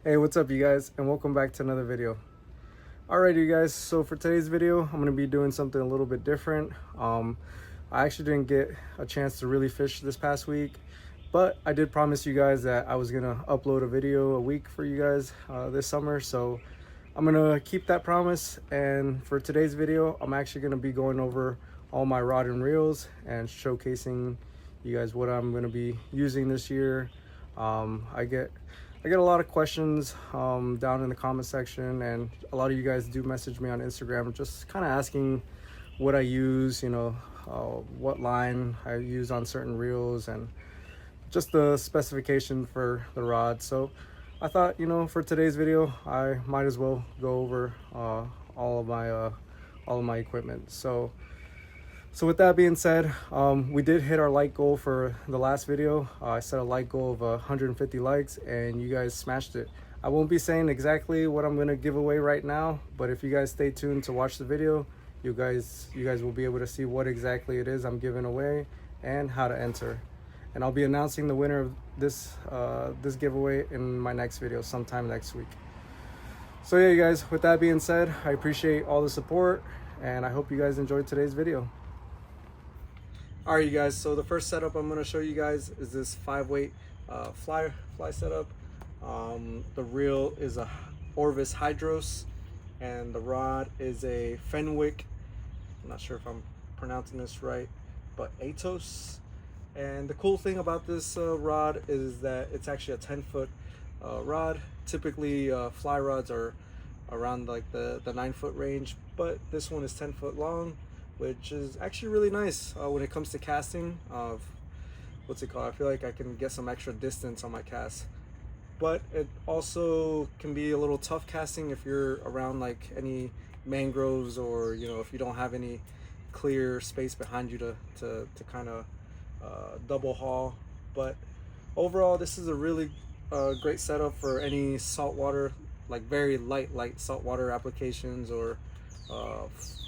Hey, what's up you guys, and welcome back to another video. Alright you guys, so for today's video I'm going to be doing something a little bit different. I actually didn't get a chance to really fish this past week, but I did promise you guys that I was going to upload a video a week for you guys this summer, so I'm going to keep that promise. And for today's video I'm actually going to be going over all my rod and reels and showcasing you guys what I'm going to be using this year. I get a lot of questions down in the comment section, and a lot of you guys do message me on Instagram just kind of asking what I use, what line I use on certain reels and just the specification for the rod. So I thought, for today's video I might as well go over all of my equipment. So with that being said, we did hit our like goal for the last video. I set a like goal of 150 likes and you guys smashed it. I won't be saying exactly what I'm going to give away right now, but if you guys stay tuned to watch the video, you guys will be able to see what exactly it is I'm giving away and how to enter. And I'll be announcing the winner of this giveaway in my next video sometime next week. So yeah, you guys, with that being said, I appreciate all the support and I hope you guys enjoyed today's video. Alright you guys, so the first setup I'm going to show you guys is this 5-weight fly setup. The reel is a Orvis Hydros and the rod is a Fenwick, I'm not sure if I'm pronouncing this right, but Atos. And the cool thing about this rod is that it's actually a 10-foot rod. Typically fly rods are around like the 9-foot range, but this one is 10 foot long, which is actually really nice when it comes to casting. What's it called? I feel like I can get some extra distance on my cast, but it also can be a little tough casting if you're around like any mangroves, or if you don't have any clear space behind you to kind of double haul. But overall, this is a really great setup for any saltwater, like very light saltwater applications, or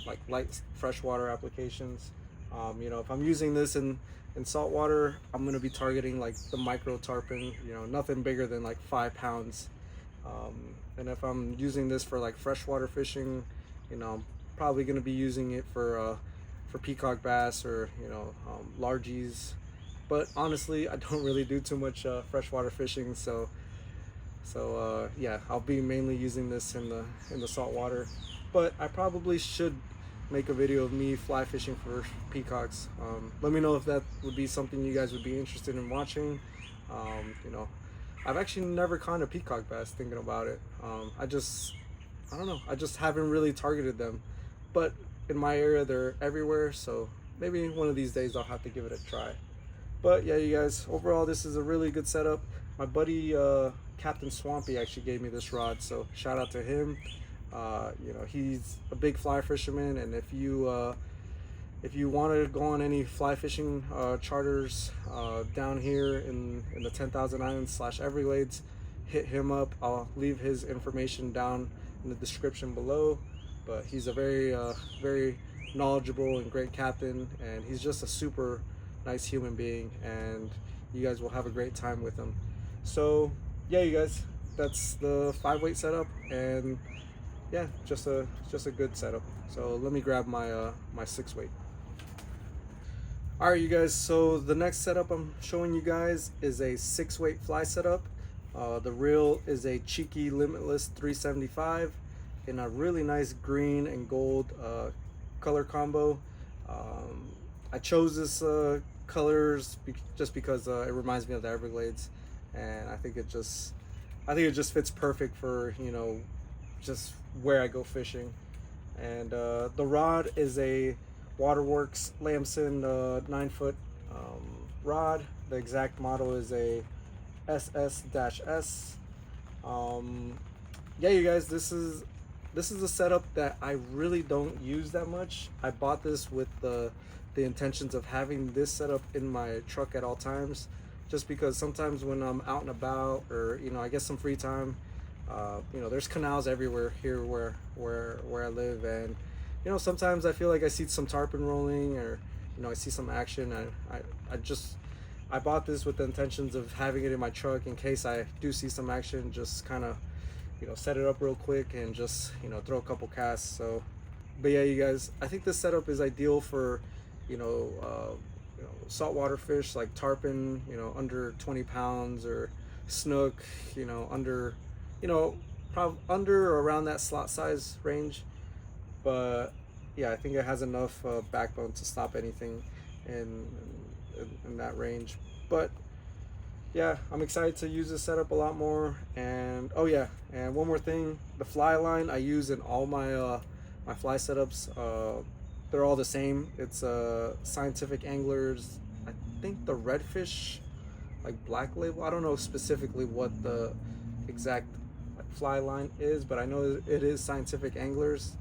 like light freshwater applications. If I'm using this in saltwater, I'm going to be targeting like the micro tarpon, nothing bigger than like 5 pounds. And if I'm using this for like freshwater fishing, I'm probably going to be using it for peacock bass or largies. But honestly, I don't really do too much freshwater fishing, so yeah, I'll be mainly using this in the saltwater. But I probably should make a video of me fly fishing for peacocks. Let me know if that would be something you guys would be interested in watching. I've actually never caught a peacock bass, thinking about it. I don't know, I just haven't really targeted them, but in my area they're everywhere, so maybe one of these days I'll have to give it a try. But yeah, you guys, overall this is a really good setup. My buddy Capt.Swampy actually gave me this rod, so shout out to him. He's a big fly fisherman, and if you want to go on any fly fishing charters down here in the 10,000 Islands / Everglades, hit him up. I'll leave his information down in the description below. But he's a very knowledgeable and great captain, and he's just a super nice human being, and you guys will have a great time with him. So yeah, you guys, that's the 5-weight setup, and yeah, just a good setup. So let me grab my my 6-weight. Alright you guys, so the next setup I'm showing you guys is a 6-weight fly setup. The reel is a Cheeky Limitless 375 in a really nice green and gold color combo. I chose this colors just because it reminds me of the Everglades, and I think it just fits perfect for just where I go fishing. And the rod is a Waterworks Lamson 9-foot rod. The exact model is a SS-S. Yeah, you guys, this is a setup that I really don't use that much. I bought this with the intentions of having this setup in my truck at all times, just because sometimes when I'm out and about, or I get some free time, there's canals everywhere here where I live, and sometimes I feel like I see some tarpon rolling, or I see some action. I just I bought this with the intentions of having it in my truck in case I do see some action, just kind of, set it up real quick and just, throw a couple casts. So, but yeah, you guys, I think this setup is ideal for, saltwater fish like tarpon, under 20 pounds, or snook, under, probably under or around that slot size range. But yeah, I think it has enough backbone to stop anything in, in that range. But yeah, I'm excited to use this setup a lot more. And oh yeah, and one more thing, the fly line I use in all my my fly setups, they're all the same. It's Scientific Anglers, I think the redfish, like black label. I don't know specifically what the exact fly line is, but I know it is Scientific Anglers.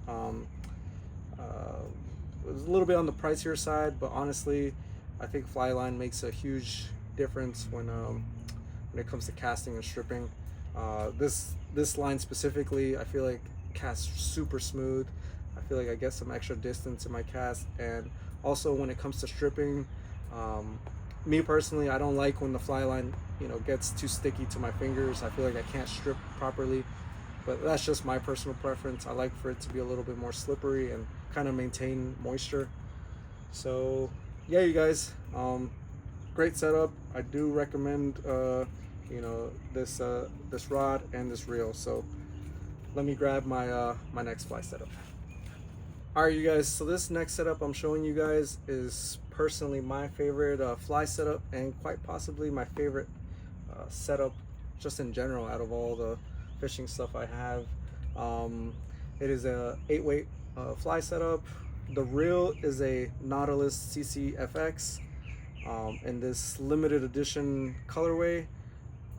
It was a little bit on the pricier side, but honestly, I think fly line makes a huge difference when it comes to casting and stripping. This line specifically, I feel like casts super smooth. I feel like I get some extra distance in my cast, and also when it comes to stripping, me personally, I don't like when the fly line gets too sticky to my fingers. I feel like I can't strip properly, but that's just my personal preference. I like for it to be a little bit more slippery and kind of maintain moisture. So yeah, you guys, great setup. I do recommend this rod and this reel. So let me grab my my next fly setup. All right, you guys, so this next setup I'm showing you guys is personally my favorite fly setup, and quite possibly my favorite setup just in general out of all the fishing stuff I have. It is a 8-weight fly setup. The reel is a Nautilus CCFX in this limited edition colorway.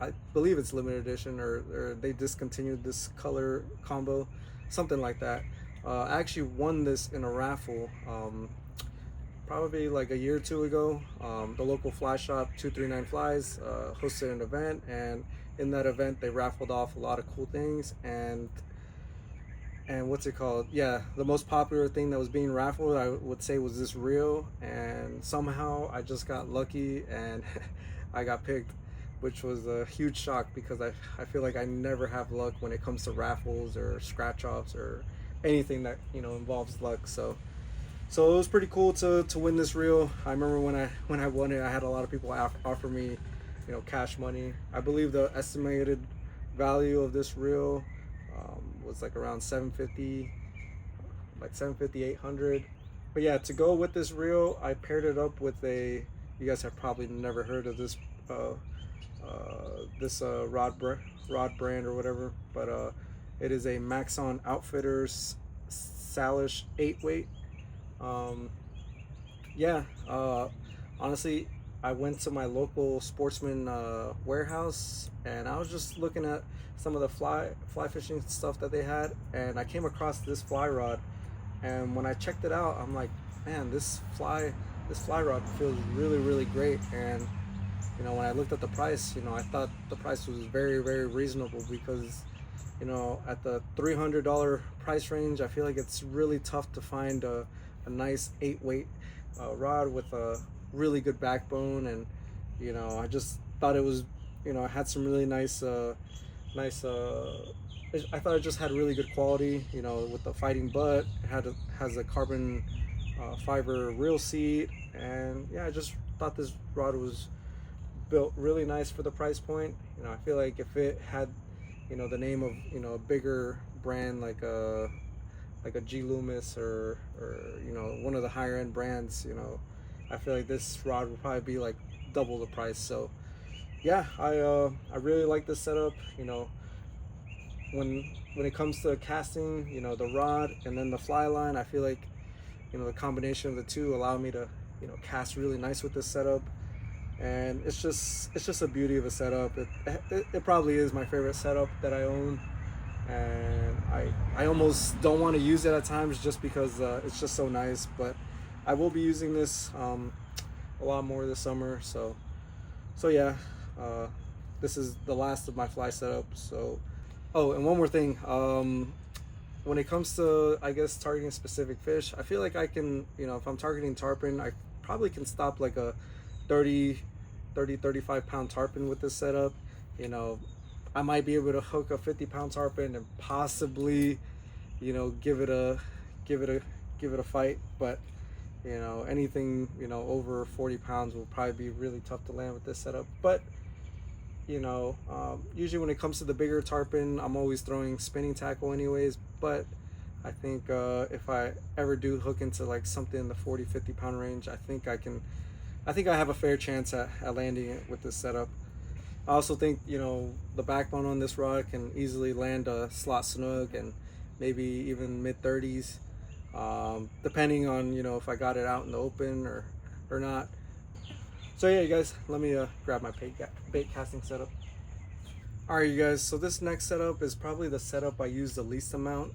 I believe it's limited edition, or they discontinued this color combo, something like that. I actually won this in a raffle probably like a year or two ago. The local fly shop, 239 Flies, hosted an event, and in that event they raffled off a lot of cool things, and what's it called, yeah, the most popular thing that was being raffled, I would say, was this reel. And somehow I just got lucky and I got picked, which was a huge shock, because I feel like I never have luck when it comes to raffles or scratch offs or anything that involves luck. So it was pretty cool to win this reel. I remember when I won it, I had a lot of people offer me cash money. I believe the estimated value of this reel was like around 750, like 750, 800. But yeah, to go with this reel, I paired it up with you guys have probably never heard of this rod brand or whatever, but it is a Maxon Outfitters Salish 8-weight. Yeah, honestly, I went to my local sportsman warehouse, and I was just looking at some of the fly fishing stuff that they had, and I came across this fly rod. And when I checked it out, I'm like, man, this fly rod feels really great. And when I looked at the price, I thought the price was very reasonable, because at the $300 price range, I feel like it's really tough to find a nice 8-weight rod with a really good backbone. And I just thought it was, it had some really nice I thought it just had really good quality, with the fighting butt. It has a carbon fiber reel seat, and yeah, I just thought this rod was built really nice for the price point. I feel like if it had the name of a bigger brand, like a G Loomis, or one of the higher end brands, I feel like this rod would probably be like double the price. So yeah, I really like this setup. When it comes to casting, the rod and then the fly line, I feel like the combination of the two allow me to cast really nice with this setup. And it's just a beauty of a setup. It probably is my favorite setup that I own, and I almost don't want to use it at times just because it's just so nice. But I will be using this a lot more this summer. So yeah, this is the last of my fly setup. So, oh, and one more thing. When it comes to, I guess, targeting specific fish, I feel like I can, if I'm targeting tarpon, I probably can stop like a 30 35 pound tarpon with this setup. You know, I might be able to hook a 50-pound tarpon and possibly, you know, give it a fight. But you know, anything, you know, over 40 pounds will probably be really tough to land with this setup. But you know, usually when it comes to the bigger tarpon, I'm always throwing spinning tackle anyways. But I think if I ever do hook into like something in the 40-50 pound range, I think I have a fair chance at landing it with this setup. I also think, you know, the backbone on this rod can easily land a slot snook and maybe even mid 30s, depending on, you know, if I got it out in the open or not. So yeah, you guys, let me grab my bait casting setup. Alright, you guys, so this next setup is probably the setup I use the least amount.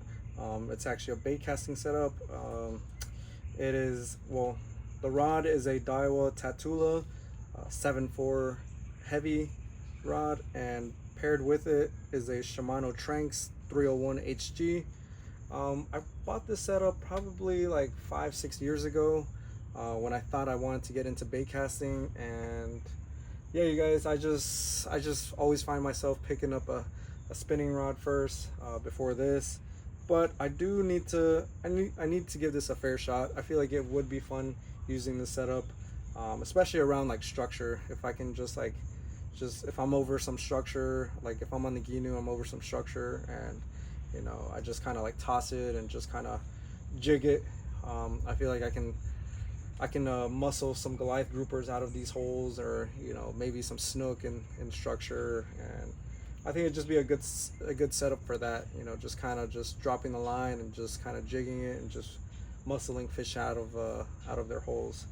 It's actually a bait casting setup. It is, well, the rod is a Daiwa Tatula 7.4 heavy rod, and paired with it is a Shimano Tranx 301 HG. I bought this setup probably like 5-6 years ago, when I thought I wanted to get into bait casting. And yeah, you guys, I just always find myself picking up a spinning rod first before this. But I need to give this a fair shot. I feel like it would be fun using this setup, especially around like structure. If I can just if I'm over some structure, like if I'm on the Ginu, I'm over some structure, and you know, I just kind of like toss it and just kind of jig it. I feel like I can muscle some Goliath groupers out of these holes, or you know, maybe some snook in structure. And I think it'd just be a good setup for that. You know, just kind of just dropping the line and just kind of jigging it and just muscling fish out of their holes.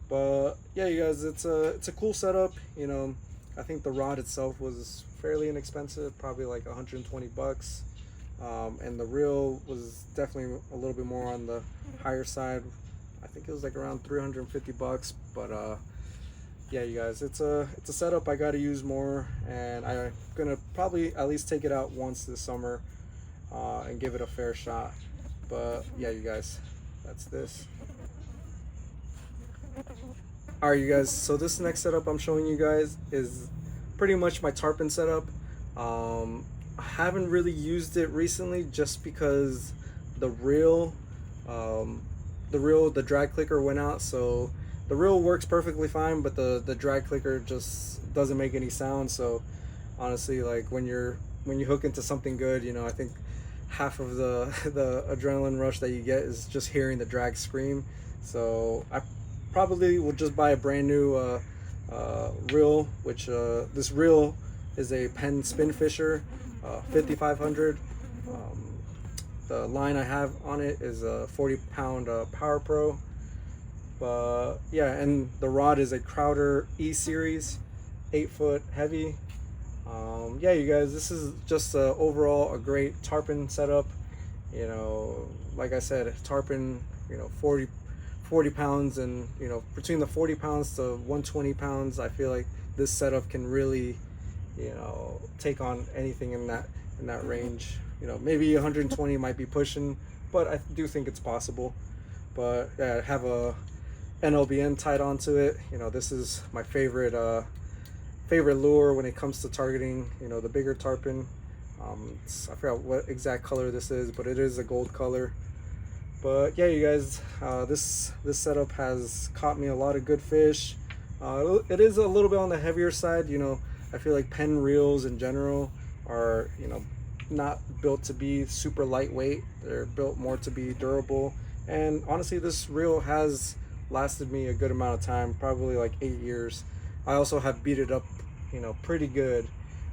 But yeah, you guys, it's a cool setup. You know, I think the rod itself was fairly inexpensive, probably like 120 bucks. And the reel was definitely a little bit more on the higher side. I think it was like around 350 bucks. But yeah, you guys, it's a setup I got to use more, and I'm gonna probably at least take it out once this summer and give it a fair shot. But yeah, you guys, that's this. Alright, you guys, so this next setup I'm showing you guys is pretty much my tarpon setup. I haven't really used it recently just because the drag clicker went out. So the reel works perfectly fine, but the drag clicker just doesn't make any sound. So honestly, like when you hook into something good, you know, I think half of the adrenaline rush that you get is just hearing the drag scream. So I probably will just buy a brand new reel, which this reel is a Penn Spin Fisher 5500. The line I have on it is a 40-pound Power Pro. But yeah, and the rod is a Crowder E Series 8-foot heavy. Yeah, you guys, this is just overall a great tarpon setup. You know, like I said, tarpon, you know, 40 pounds, and you know, between the 40 pounds to 120 pounds, I feel like this setup can really, you know, take on anything in that range. You know, maybe 120 might be pushing, but I do think it's possible. But yeah, have a NLBN tied onto it. You know, this is my favorite lure when it comes to targeting, you know, the bigger tarpon. I forgot what exact color this is, but it is a gold color. But yeah, you guys, this setup has caught me a lot of good fish. It is a little bit on the heavier side. You know, I feel like Penn reels in general are, you know, not built to be super lightweight. They're built more to be durable. And honestly, this reel has lasted me a good amount of time, probably like 8 years. I also have beat it up, you know, pretty good.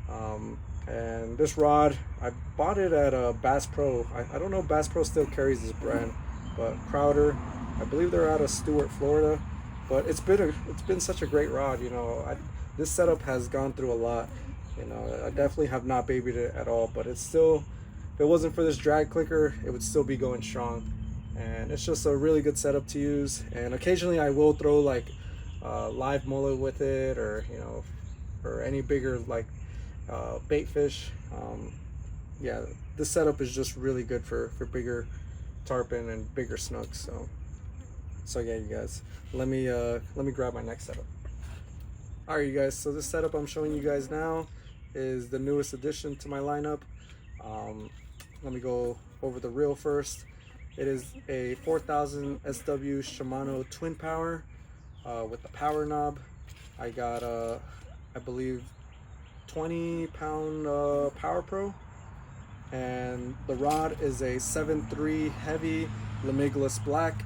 And this rod, I bought it at Bass Pro. I don't know if Bass Pro still carries this brand, but Crowder, I believe they're out of Stuart, Florida. But it's been such a great rod. You know, this setup has gone through a lot. You know, I definitely have not babied it at all, but it's still, if it wasn't for this drag clicker, it would still be going strong. And it's just a really good setup to use. And occasionally I will throw like live mullet with it, or you know, or any bigger like bait fish. Yeah, this setup is just really good for bigger tarpon and bigger snooks. So yeah, you guys, let me grab my next setup. Alright you guys, so this setup I'm showing you guys now is the newest addition to my lineup. Let me go over the reel first. It is a 4000 SW Shimano twin power with the power knob. I got I believe 20-pound Power Pro, and the rod is a 7.3 heavy Lamiglas black.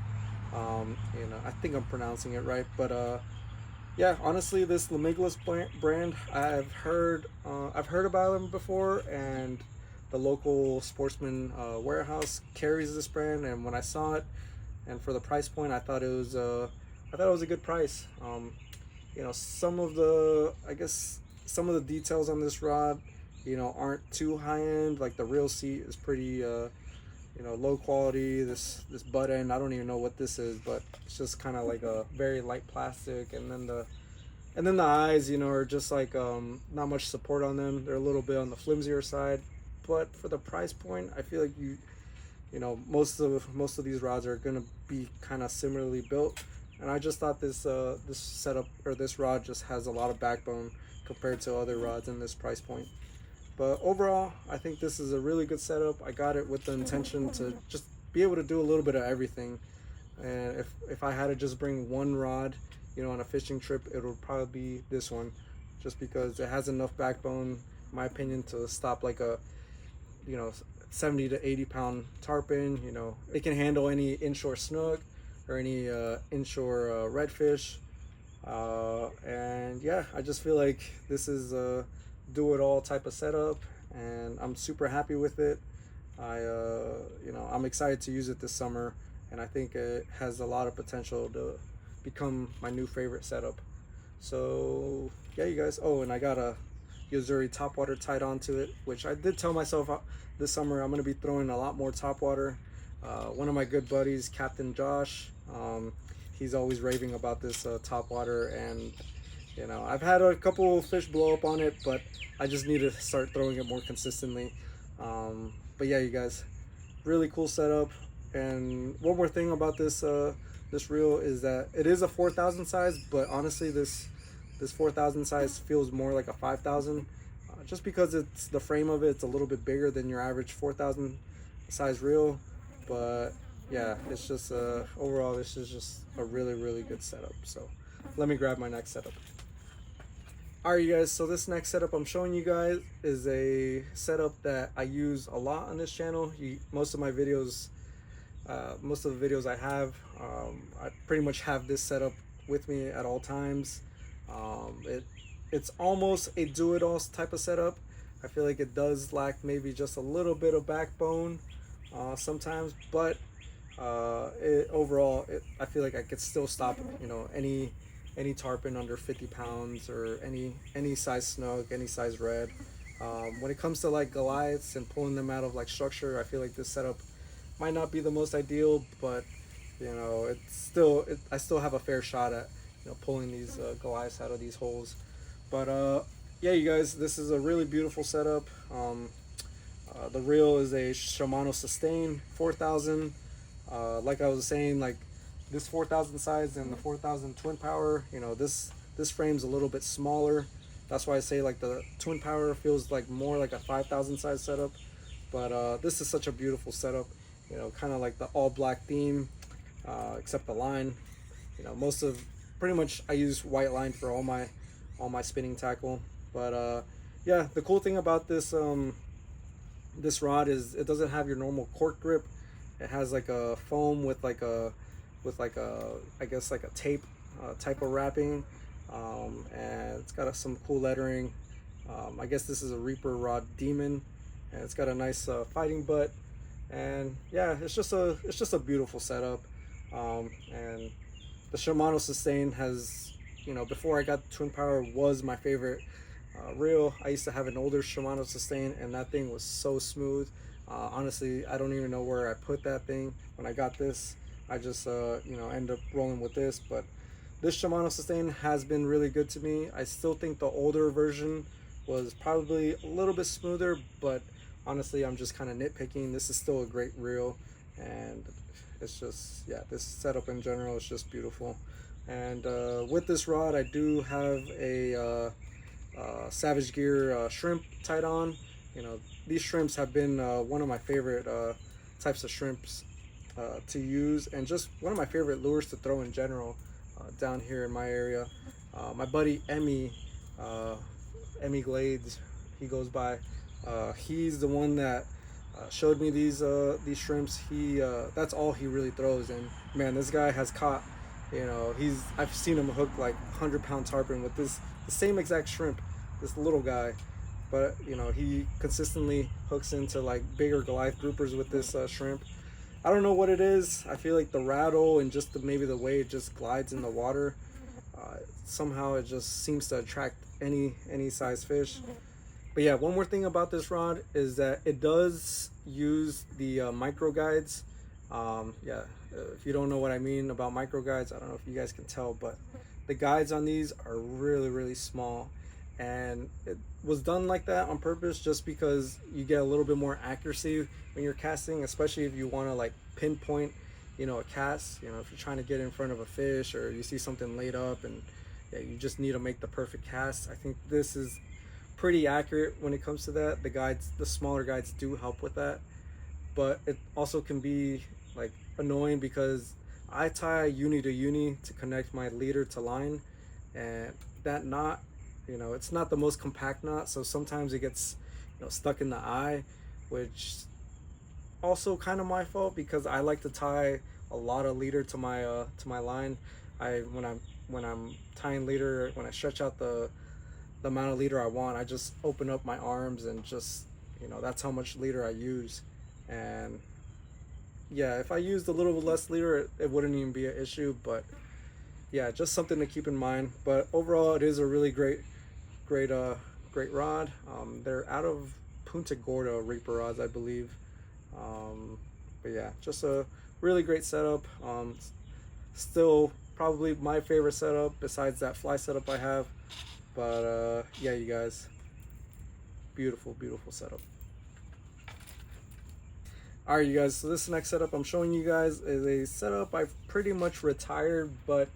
You know, I think I'm pronouncing it right, but yeah, honestly, this Lamiglas brand, I've heard about them before, and the local sportsman warehouse carries this brand. And when I saw it, and for the price point, I thought it was a good price. You know, some of the details on this rod, you know, aren't too high end. Like the reel seat is pretty you know, low quality. This butt end, I don't even know what this is, but it's just kind of like a very light plastic. And then the eyes, you know, are just like not much support on them. They're a little bit on the flimsier side, but for the price point, I feel like you know, most of these rods are gonna be kind of similarly built. And I just thought this setup, or this rod, just has a lot of backbone compared to other rods in this price point. But overall, I think this is a really good setup. I got it with the intention to just be able to do a little bit of everything. And if I had to just bring one rod, you know, on a fishing trip, it would probably be this one, just because it has enough backbone, in my opinion, to stop like a, you know, 70 to 80 pound tarpon. You know, it can handle any inshore snook or any inshore redfish. And yeah, I just feel like this is a do-it-all type of setup, and I'm super happy with it. You know, I'm excited to use it this summer, and I think it has a lot of potential to become my new favorite setup. So yeah, you guys. Oh, and I got a Yozuri topwater tied onto it, which I did tell myself this summer I'm going to be throwing a lot more topwater. One of my good buddies, Captain Josh, he's always raving about this topwater, and you know, I've had a couple fish blow up on it, but I just need to start throwing it more consistently. But yeah, you guys, really cool setup. And one more thing about this this reel is that it is a 4000 size, but honestly, this 4000 size feels more like a 5000, just because it's the frame of it's a little bit bigger than your average 4000 size reel. But yeah, it's just overall, this is just a really good setup. So let me grab my next setup. Alright you guys, so this next setup I'm showing you guys is a setup that I use a lot on this channel. Most of the videos I have, I pretty much have this setup with me at all times. It's almost a do-it-all type of setup. I feel like it does lack maybe just a little bit of backbone sometimes, but overall, I feel like I could still stop, you know, any tarpon under 50 pounds, or any size snook, any size red. When it comes to like Goliaths and pulling them out of like structure, I feel like this setup might not be the most ideal, but you know, I still have a fair shot at, you know, pulling these Goliaths out of these holes. But yeah, you guys, this is a really beautiful setup. The reel is a Shimano Sustain 4000. Like I was saying, like this 4000 size and the 4000 twin power, you know, this frame's a little bit smaller. That's why I say like the twin power feels like more like a 5000 size setup. But this is such a beautiful setup, you know, kind of like the all black theme, except the line. You know, pretty much I use white line for all my spinning tackle. But yeah, the cool thing about this this rod is it doesn't have your normal cork grip. It has like a foam with like a I guess like a tape type of wrapping, and it's got some cool lettering. I guess this is a Reaper Rod Demon, and it's got a nice fighting butt. And yeah, it's just a beautiful setup. And the Shimano Sustain has, you know, before I got the twin power, was my favorite reel. I used to have an older Shimano Sustain, and that thing was so smooth. Honestly, I don't even know where I put that thing when I got this. I just you know, end up rolling with this. But this Shimano Sustain has been really good to me. I still think the older version was probably a little bit smoother, but honestly, I'm just kind of nitpicking. This is still a great reel, and it's just, yeah, this setup in general is just beautiful. And with this rod, I do have a Savage Gear shrimp tied on. You know, these shrimps have been one of my favorite types of shrimps to use, and just one of my favorite lures to throw in general down here in my area. My buddy Emmy Glades, he goes by. He's the one that showed me these shrimps. That's all he really throws, and man, this guy has caught. You know, I've seen him hook like 100-pound tarpon with the same exact shrimp, this little guy. But you know, he consistently hooks into like bigger Goliath groupers with this shrimp. I don't know what it is. I feel like the rattle and just maybe the way it just glides in the water. Somehow it just seems to attract any size fish. But yeah, one more thing about this rod is that it does use the micro guides. If you don't know what I mean about micro guides, I don't know if you guys can tell, but the guides on these are really small, and it was done like that on purpose just because you get a little bit more accuracy when you're casting, especially if you want to like pinpoint, you know, a cast. You know, if you're trying to get in front of a fish or you see something laid up and yeah, you just need to make the perfect cast. I think this is pretty accurate when it comes to that. The guides, the smaller guides do help with that, but it also can be like annoying because I tie uni to uni to connect my leader to line, and that knot, you know, it's not the most compact knot, so sometimes it gets, you know, stuck in the eye, which also kind of my fault because I like to tie a lot of leader to my line. When I'm tying leader, when I stretch out the amount of leader I want, I just open up my arms and just, you know, that's how much leader I use. And yeah, if I used a little bit less leader, it wouldn't even be an issue. But yeah, just something to keep in mind. But overall, it is a really great rod. They're out of Punta Gorda Reaper rods, I believe. But yeah, just a really great setup. Still probably my favorite setup besides that fly setup I have. But yeah, you guys, beautiful setup. All right, you guys, so this next setup I'm showing you guys is a setup I've pretty much retired, but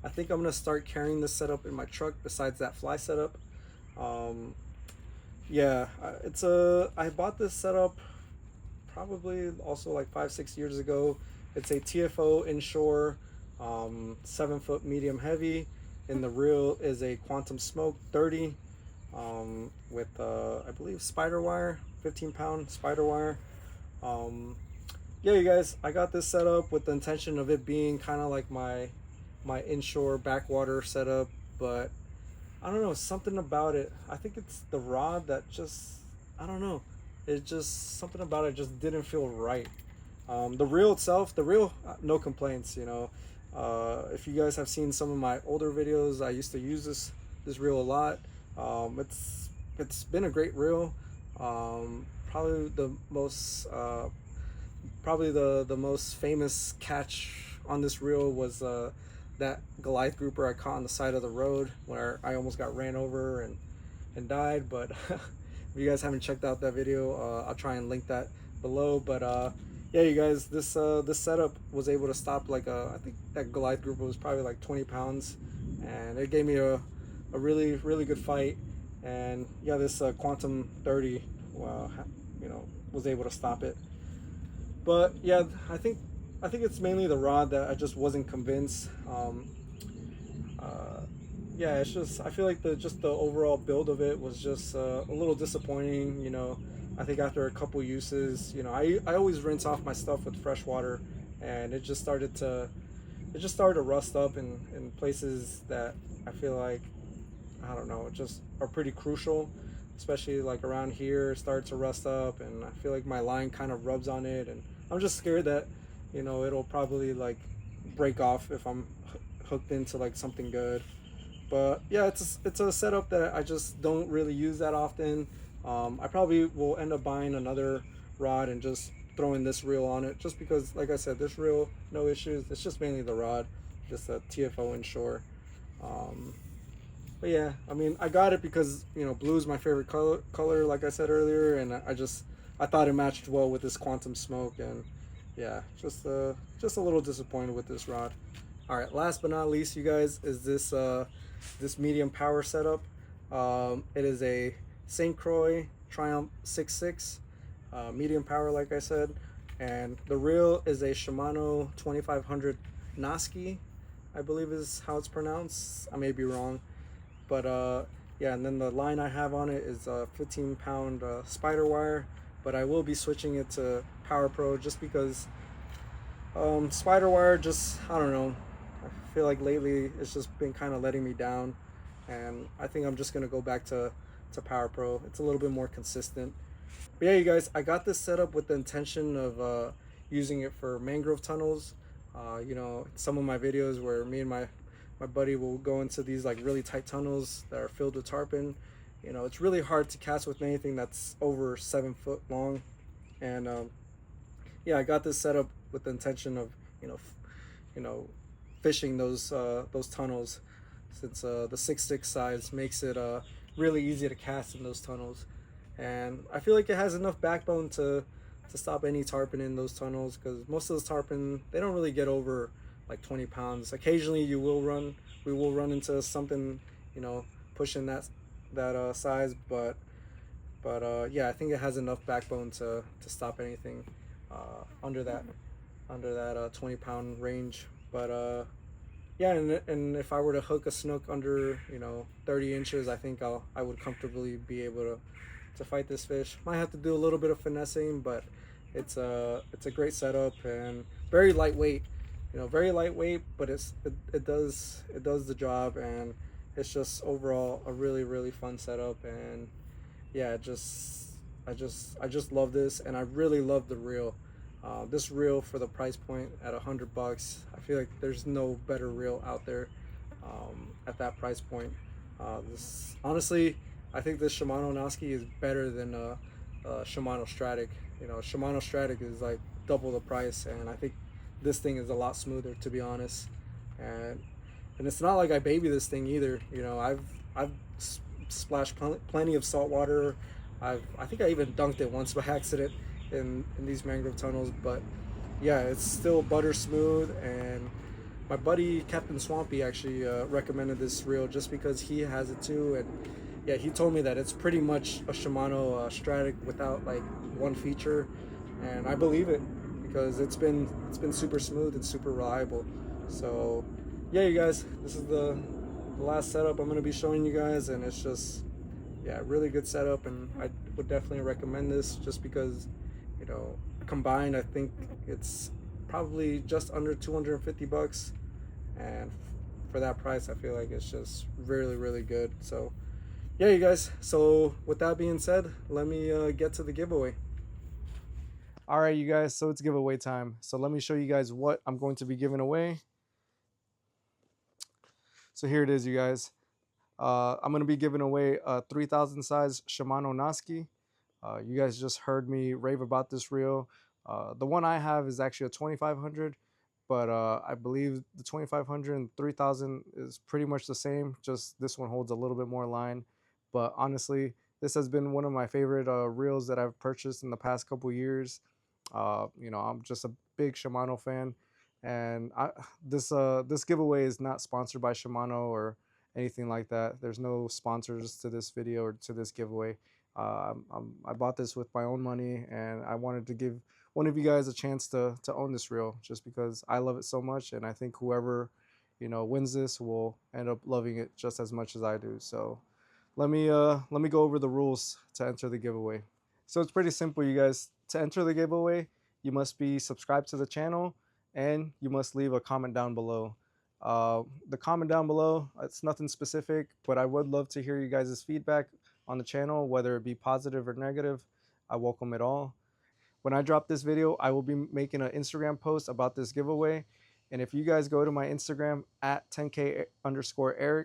I think I'm gonna start carrying this setup in my truck besides that fly setup. Yeah, I bought this setup probably also like 5-6 years ago. It's a TFO inshore 7-foot medium heavy, and the reel is a Quantum Smoke 30 with I believe spider wire, 15-pound spider wire. Yeah, you guys, I got this set up with the intention of it being kind of like my inshore backwater setup, but I don't know, something about it. I think it's the rod that just, I don't know, it just, something about it just didn't feel right. The reel itself, no complaints, you know. If you guys have seen some of my older videos, I used to use this reel a lot. It's been a great reel. Probably the most famous catch on this reel was that Goliath grouper I caught on the side of the road where I almost got ran over and died. But if you guys haven't checked out that video, I'll try and link that below. But yeah, you guys, this setup was able to stop like I think that Goliath grouper was probably like 20 pounds, and it gave me a really good fight. And yeah, this Quantum 30, you know, was able to stop it. But yeah, I think it's mainly the rod that I just wasn't convinced. Yeah, it's just, I feel like the overall build of it was just a little disappointing. You know, I think after a couple uses, you know, I always rinse off my stuff with fresh water, and it just started to rust up in places that I feel like, I don't know, just are pretty crucial, especially like around here. It started to rust up, and I feel like my line kind of rubs on it, and I'm just scared that, you know, it'll probably like break off if I'm hooked into like something good. But yeah, it's a setup that I just don't really use that often. I probably will end up buying another rod and just throwing this reel on it, just because, like I said, this reel, no issues. It's just mainly the rod, just a TFO inshore. But yeah, I mean, I got it because, you know, blue is my favorite color, like I said earlier, and I thought it matched well with this Quantum Smoke. And yeah, just a little disappointed with this rod. All right, last but not least, you guys, is this this medium power setup. It is a St. Croix Triumph 6.6, medium power, like I said, and the reel is a Shimano 2500 Noski, I believe is how it's pronounced. I may be wrong, but yeah. And then the line I have on it is a 15-pound spider wire, but I will be switching it to Power Pro just because spider wire, just, I don't know, I feel like lately it's just been kind of letting me down, and I think I'm just gonna go back to Power Pro. It's a little bit more consistent. But yeah, you guys, I got this set up with the intention of using it for mangrove tunnels. You know, some of my videos where me and my buddy will go into these like really tight tunnels that are filled with tarpon. You know, it's really hard to cast with anything that's over 7 foot long, and yeah, I got this set up with the intention of you know, fishing those tunnels, since the 6.6 size makes it really easy to cast in those tunnels, and I feel like it has enough backbone to stop any tarpon in those tunnels, because most of those tarpon, they don't really get over like 20 pounds. Occasionally we will run into something, you know, pushing that size, but yeah, I think it has enough backbone to stop anything under that 20-pound range. But yeah, and if I were to hook a snook under, you know, 30 inches, I think I would comfortably be able to fight this fish. Might have to do a little bit of finessing, but it's a great setup and very lightweight. You know, very lightweight, but it does the job, and it's just overall a really fun setup. And yeah, I just love this, and I really love the reel. This reel, for the price point at $100, I feel like there's no better reel out there at that price point. This, honestly, I think this Shimano Noski is better than Shimano Stratic. You know, Shimano Stratic is like double the price, and I think this thing is a lot smoother, to be honest. And it's not like I baby this thing either. You know, I've splashed plenty of salt water. I think I even dunked it once by accident in these mangrove tunnels, but yeah, it's still butter smooth. And my buddy Capt.Swampy actually recommended this reel just because he has it too, and yeah, he told me that it's pretty much a Shimano Stratic without like one feature, and I believe it, because it's been super smooth and super reliable. So yeah, you guys, this is the last setup I'm going to be showing you guys, and it's just, yeah, really good setup, and I would definitely recommend this just because, you know, combined I think it's probably just under $250, and for that price I feel like it's just really good. So yeah, you guys, so with that being said, let me get to the giveaway. All right, you guys, so it's giveaway time. So let me show you guys what I'm going to be giving away. So here it is, you guys. I'm going to be giving away a 3000 size Shimano Noski. You guys just heard me rave about this reel. The one I have is actually a 2500, but I believe the 2500 and 3000 is pretty much the same, just this one holds a little bit more line. But honestly, this has been one of my favorite reels that I've purchased in the past couple years. You know, I'm just a big Shimano fan, and this giveaway is not sponsored by Shimano or anything like that. There's no sponsors to this video or to this giveaway. I bought this with my own money, and I wanted to give one of you guys a chance to own this reel, just because I love it so much, and I think whoever, you know, wins this will end up loving it just as much as I do. So let me go over the rules to enter the giveaway. So it's pretty simple, you guys. To enter the giveaway, you must be subscribed to the channel, and you must leave a comment down below. The comment down below, it's nothing specific, but I would love to hear you guys' feedback on the channel, whether it be positive or negative. I welcome it all. When I drop this video, I will be making an Instagram post about this giveaway, and if you guys go to my Instagram at 10k_Eric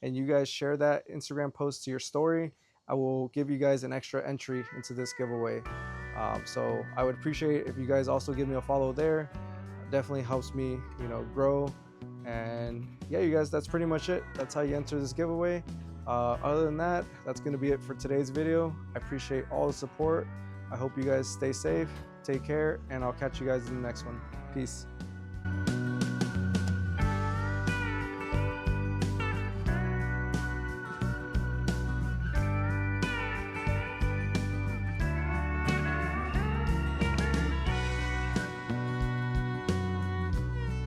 and you guys share that Instagram post to your story, I will give you guys an extra entry into this giveaway. So I would appreciate if you guys also give me a follow there. It definitely helps me, you know, grow. And yeah, you guys, that's pretty much it. That's how you enter this giveaway. Other than that, that's going to be it for today's video. I appreciate all the support. I hope you guys stay safe, take care, and I'll catch you guys in the next one. Peace.